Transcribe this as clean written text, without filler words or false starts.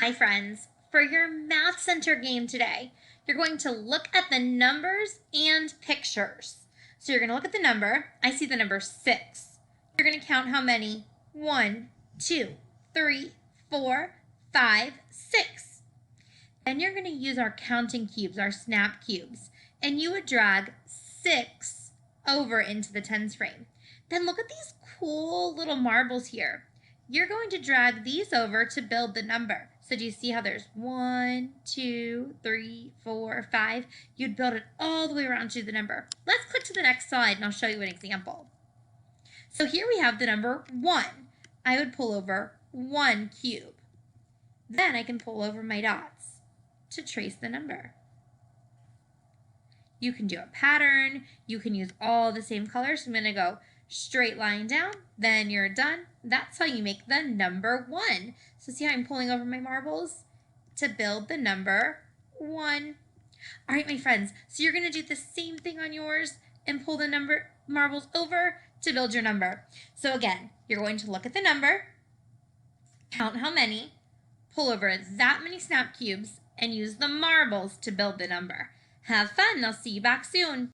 Hi friends, for your Math Center game today, you're going to look at the numbers and pictures. So you're going to look at the number. I see the number 6. You're going to count how many? 1, 2, 3, 4, 5, 6. Then you're going to use our counting cubes, our snap cubes, and you would drag 6 over into the tens frame. Then look at these cool little marbles here. You're going to drag these over to build the number. So do you see how there's 1, 2, 3, 4, 5? You'd build it all the way around to the number. Let's click to the next slide and I'll show you an example. So here we have the number 1. I would pull over 1 cube. Then I can pull over my dots to trace the number. You can do a pattern. You can use all the same colors. I'm going to go straight line down, then you're done. That's how you make the number 1. So see how I'm pulling over my marbles to build the number 1. All right, my friends, so you're going to do the same thing on yours and pull the marbles over to build your number. So again, you're going to look at the number, count how many, pull over that many snap cubes, and use the marbles to build the number. Have fun. I'll see you back soon.